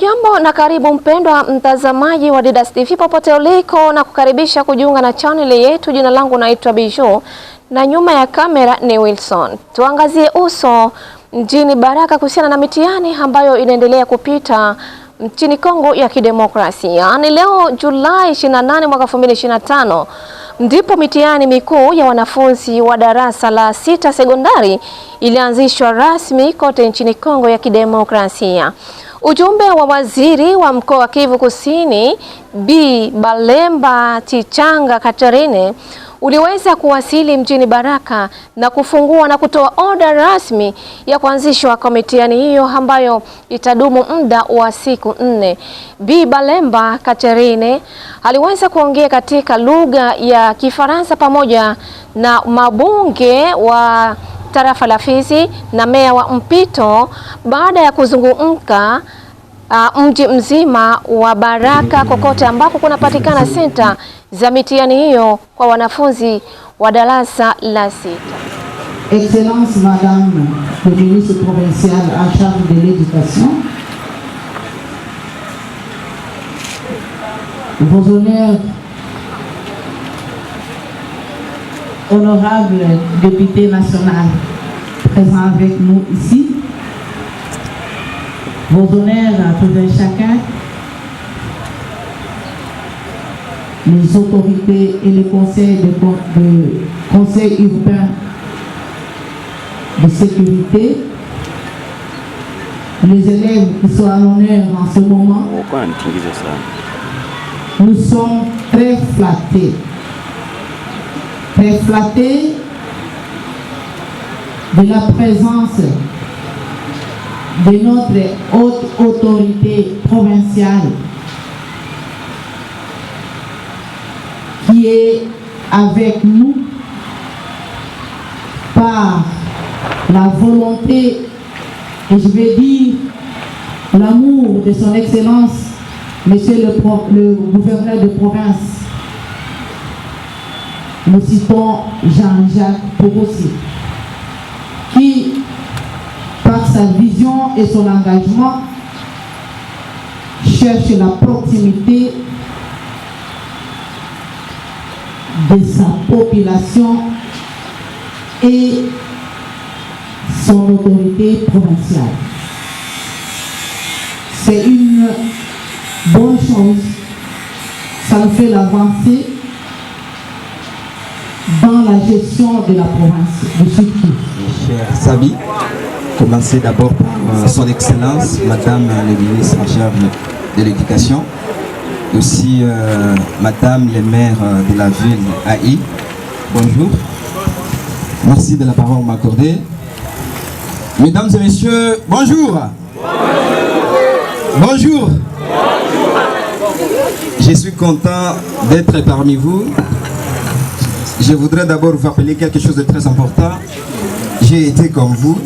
Hujambo na karibu mpendwa mtazamaji wa Didas TV popote uliko, na kukaribisha kujiunga na channel yetu. Jina langu naitwa Bijou na nyuma ya kamera ni Wilson. Tuangazie uso mjini Baraka kuhusiana na mitihani ambayo inaendelea kupita nchini Kongo ya Kidemokrasia. Ni leo Julai 28 mwaka 2025 ndipo mitihani mikuu ya wanafunzi wa darasa la 6 sekondari ilianzishwa rasmi kote nchini Kongo ya Kidemokrasia. Ujumbe wa waziri wa mkoa wa Kivu Kusini Bi Balemba Chichanga Katarine uliweza kuwasili mjini Baraka na kufungua na kutoa oda rasmi ya kuanzishwa kwa mitihani hiyo ambayo itadumu muda wa siku 4. Bi Balemba Katarine aliweza kuongea katika lugha ya Kifaransa pamoja na mabunge wa tarafa la Fizi na meya wa mpito baada ya kuzungumka mji mzima wa Baraka kokote ambako kunapatikana senta za mitihani hiyo kwa wanafunzi wa darasa la 6. Excellence Madame le ministre provincial en charge de l'éducation, vos honneurs, honorable député national présent avec nous ici, vos honneurs à tout un chacun, les autorités et les conseils de conseil urbain de sécurité, les élèves qui sont à l'honneur en ce moment, nous sommes très flattés de la présence de notre haute autorité provinciale qui est avec nous par la volonté et je vais dire l'amour de son excellence monsieur le gouverneur de province. Nous citons Jean-Jacques Pogossi, qui, par sa vision et son engagement, cherche la proximité de sa population et son autorité provinciale. C'est une bonne chose, ça nous fait l'avancée dans la gestion de la province de Sud-Kivu. Cher Sabi, commencer d'abord par son excellence, Madame le ministre en charge de l'éducation, aussi Madame le maire de la ville AI. Bonjour. Merci de la parole m'accordée. Mesdames et messieurs, bonjour. Bonjour. Je suis content d'être parmi vous. Je voudrais d'abord vous rappeler quelque chose de très important. J'ai été comme vous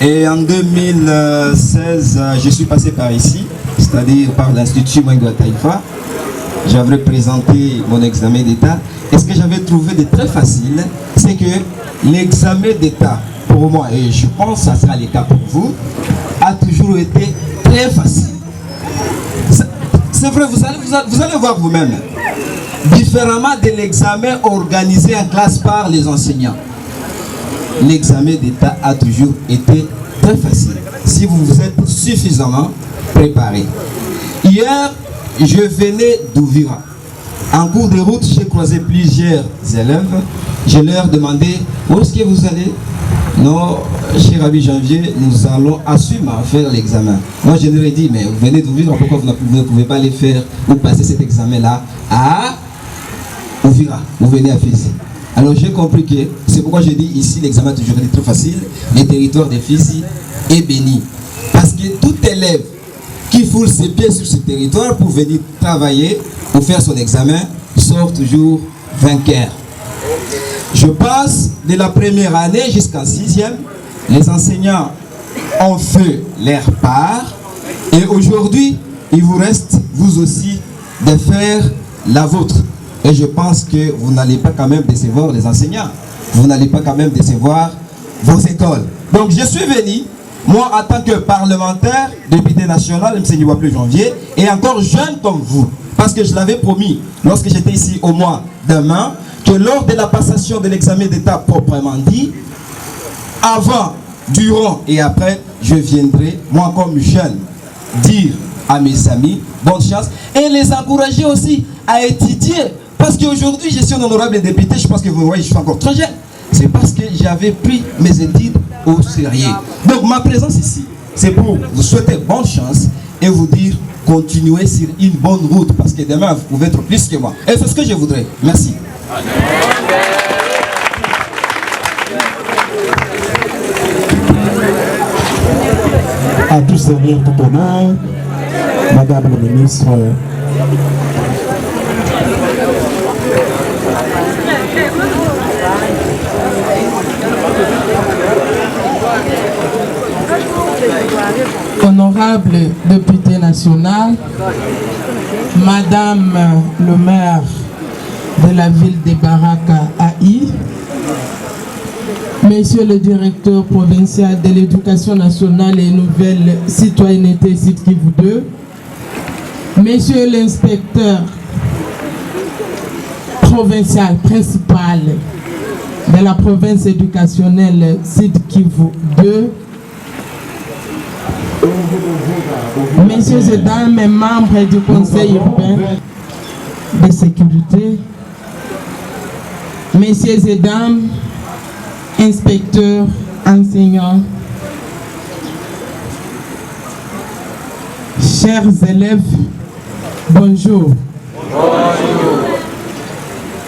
et en 2016, je suis passé par ici, c'est-à-dire par l'Institut Mwenga Taïfa. J'avais présenté mon examen d'État et ce que j'avais trouvé de très facile, c'est que l'examen d'État, pour moi, et je pense que ça sera le cas pour vous, a toujours été très facile. C'est vrai, vous allez voir vous-même. Différemment de l'examen organisé en classe par les enseignants, l'examen d'État a toujours été très facile si vous vous êtes suffisamment préparé. Hier, je venais d'Ouvira. En cours de route, j'ai croisé plusieurs élèves. Je leur demandais où est-ce que vous allez. Non, cher Rabbi Janvier, nous allons assumer à faire l'examen. Moi, je leur ai dit, mais vous venez d'Ouvira, pourquoi vous ne pouvez pas aller faire ou passer cet examen-là à Ouvira, vous venez à Fizi. Alors j'ai compris que c'est pourquoi je dis ici l'examen est toujours très facile. Le territoire de Fizi est béni. Parce que tout élève qui foule ses pieds sur ce territoire pour venir travailler ou faire son examen sort toujours vainqueur. Je passe de la première année jusqu'en 6e. Les enseignants ont fait leur part. Et aujourd'hui, il vous reste, vous aussi, de faire la vôtre. Et je pense que vous n'allez pas quand même décevoir les enseignants. Vous n'allez pas quand même décevoir vos écoles. Donc je suis venu moi en tant que parlementaire, député national, même si je ne vois plus janvier, et encore jeune comme vous, parce que je l'avais promis lorsque j'étais ici au mois de mai, que lors de la passation de l'examen d'État proprement dit, avant, durant et après, je viendrai, moi comme jeune, dire à mes amis, bonne chance, et les encourager aussi à étudier. Parce qu'aujourd'hui, je suis un honorable député, je pense que vous voyez, je suis encore trop jeune. C'est parce que j'avais pris mes études au sérieux. Donc ma présence ici, c'est pour vous souhaiter bonne chance et vous dire, continuez sur une bonne route, parce que demain, vous pouvez être plus que moi. Et c'est ce que je voudrais. Merci. À tout servir tout honneur, Madame la ministre. Honorable député national, Madame le maire de la ville de Baraka AI, Monsieur le directeur provincial de l'éducation nationale et nouvelle citoyenneté Sud Kivu 2, Monsieur l'inspecteur provincial principal de la province éducationnelle Sud Kivu 2, Messieurs et dames, membres du Conseil urbain de sécurité, Messieurs et dames, inspecteurs, enseignants, chers élèves, bonjour. Bonjour.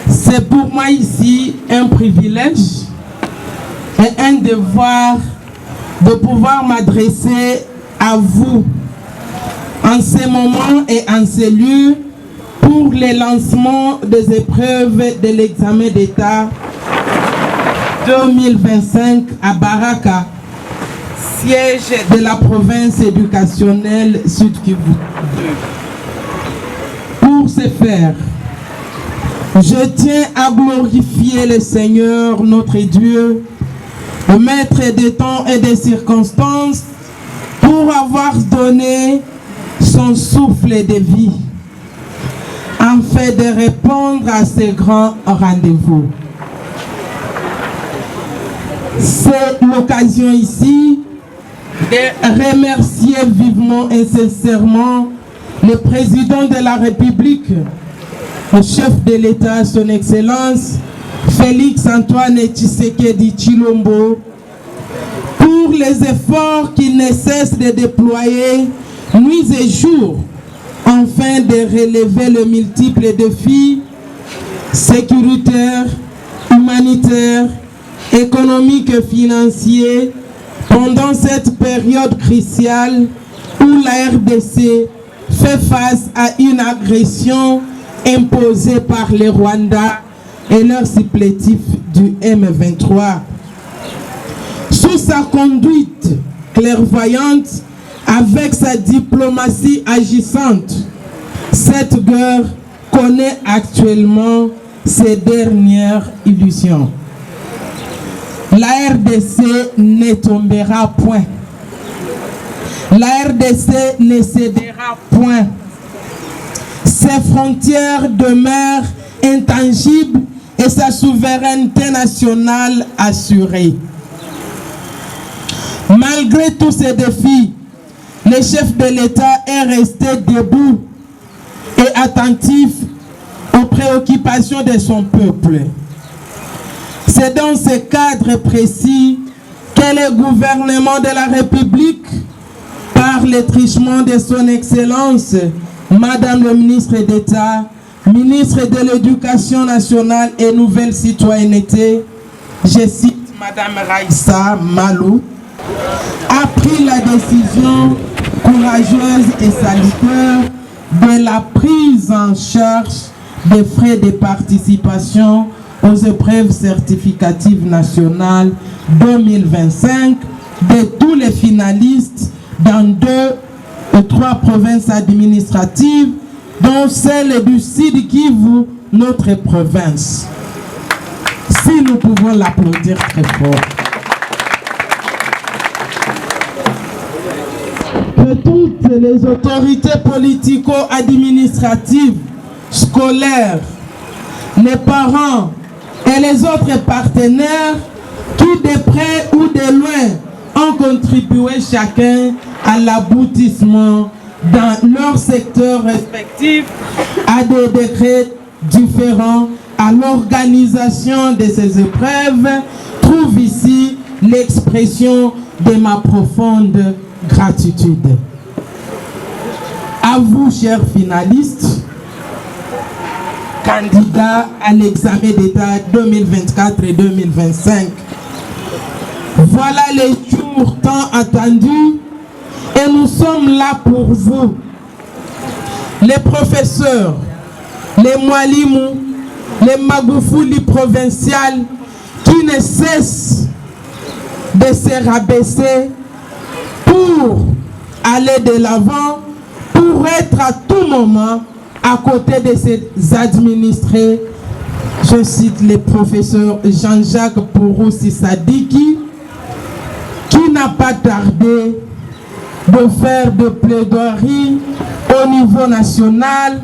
C'est pour moi ici un privilège et un devoir de pouvoir m'adresser à vous en ce moment et en ce lieu pour le lancement des épreuves de l'examen d'État 2025 à Baraka, siège de la province éducationnelle Sud Kivu 2. Pour ce faire, je tiens à glorifier le Seigneur, notre Dieu, le maître des temps et des circonstances, pour avoir donné son souffle de vie, afin de répondre à ces grands rendez-vous. C'est l'occasion ici de remercier vivement et sincèrement le président de la République, le chef de l'État, son Excellence, Félix Antoine Tshisekedi Tshilombo, pour les efforts qu'il ne cesse de déployer nuit et jour, afin de relever les multiples défis sécuritaires, humanitaires, économiques et financiers pendant cette période cruciale où la RDC fait face à une agression imposée par les Rwandais et leurs supplétifs du M23. Sous sa conduite clairvoyante, avec sa diplomatie agissante, cette guerre connaît actuellement ses dernières illusions. La RDC ne tombera point. La RDC ne cédera point. Ses frontières demeurent intangibles et sa souveraineté nationale assurée. Malgré tous ces défis, le chef de l'État est resté debout et attentif aux préoccupations de son peuple. C'est dans ce cadre précis que le gouvernement de la République, par le truchement de son Excellence, Madame le ministre d'État, ministre de l'Éducation nationale et nouvelle citoyenneté, je cite Madame Raïssa Malou, a pris la décision courageuse et salutaire de la prise en charge des frais de participation aux épreuves certificatives nationales 2025 de tous les finalistes dans 2 ou 3 provinces administratives, dont celle du Sud Kivu, notre province. Si nous pouvons l'applaudir très fort. de toutes les autorités politico-administratives, scolaires, les parents et les autres partenaires qui de près ou de loin ont contribué chacun à l'aboutissement dans leur secteur respectif à des décrets différents à l'organisation de ces épreuves, trouve ici l'expression de ma profonde gratitude. À vous, chers finalistes, candidats à l'examen d'État 2024 et 2025, voilà les jours tant attendus et nous sommes là pour vous. Les professeurs, les Mwalimou, les Magoufouli provinciales qui ne cessent de se rabaisser pour aller de l'avant, pour être à tout moment à côté de ces administrés. Je cite le professeur Jean-Jacques Pouroussi Sadiki, qui n'a pas tardé de faire de plaidoiries au niveau national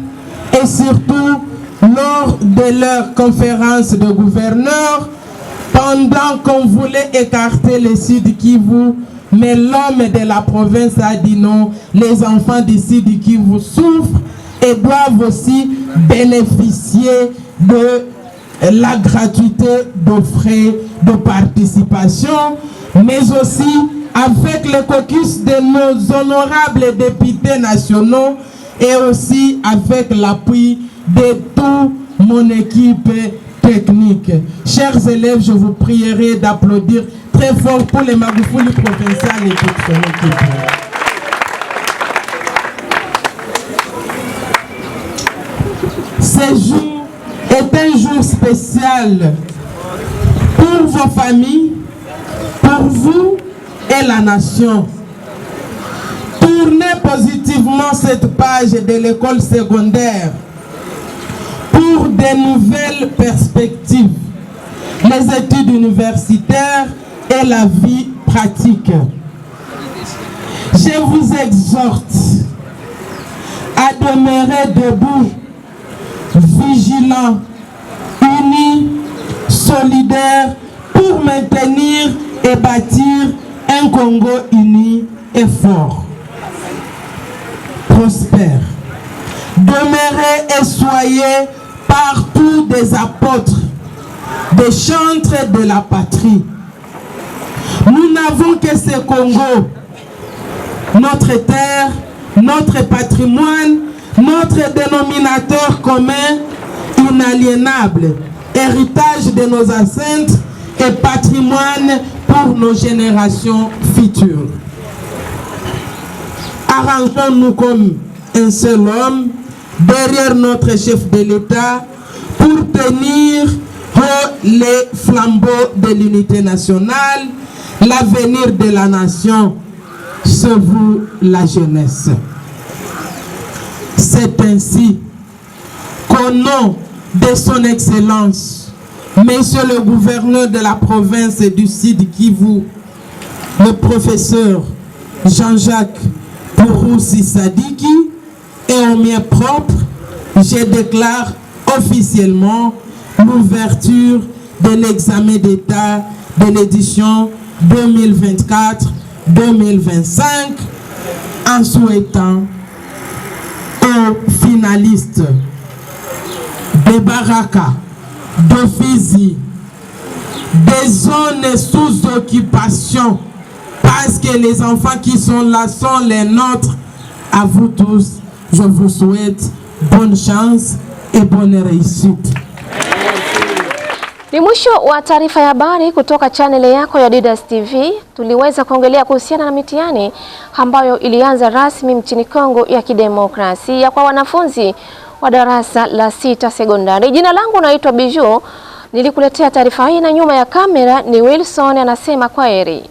et surtout lors de leur conférence de gouverneurs, pendant qu'on voulait écarter le Sud Kivu, mais l'homme de la province a dit non, les enfants du Sud Kivu souffrent et doivent aussi bénéficier de la gratuité de frais de participation, mais aussi avec le caucus de nos honorables députés nationaux et aussi avec l'appui de toute mon équipe technique. Chers élèves, je vous prierai d'applaudir très fort pour les Magoufouli provinciales et toute son équipe. Ce jour est un jour spécial pour vos familles, pour vous et la nation. Tournez positivement cette page de l'école secondaire pour de nouvelles perspectives, les études universitaires et la vie pratique. Je vous exhorte à demeurer debout, vigilants, unis, solidaires pour maintenir et bâtir un Congo uni et fort, prospère. Demeurez et soyez partout des apôtres, des chantres de la patrie. Nous n'avons que ce Congo, notre terre, notre patrimoine, notre dénominateur commun inaliénable, héritage de nos ancêtres et patrimoine pour nos générations futures. Arrangeons-nous comme un seul homme derrière notre chef de l'État pour tenir haut les flambeaux de l'unité nationale, l'avenir de la nation, c'est vous la jeunesse. C'est ainsi qu'au nom de son Excellence, Monsieur le gouverneur de la province du Sud Kivu, le professeur Jean-Jacques Pouroussi Sadiki, et au mien propre, je déclare officiellement l'ouverture de l'examen d'État de l'édition 2024-2025 en souhaitant aux finalistes de Baraka, de Fizi, des zones sous occupation, parce que les enfants qui sont là sont les nôtres. À vous tous, je vous souhaite bonne chance et bonne réussite. Ni mwisho wa taarifa ya habari kutoka channel yako ya Didas TV. Tuliweza kuongelea kuhusiana na mitihani ambayo ilianza rasmi nchini Kongo ya Kidemokrasia kwa wanafunzi wa darasa la 6 sekondari. Jina langu naitwa Bijou. Nilikuletea taarifa hii na nyuma ya kamera ni Wilson, anasema kwaheri.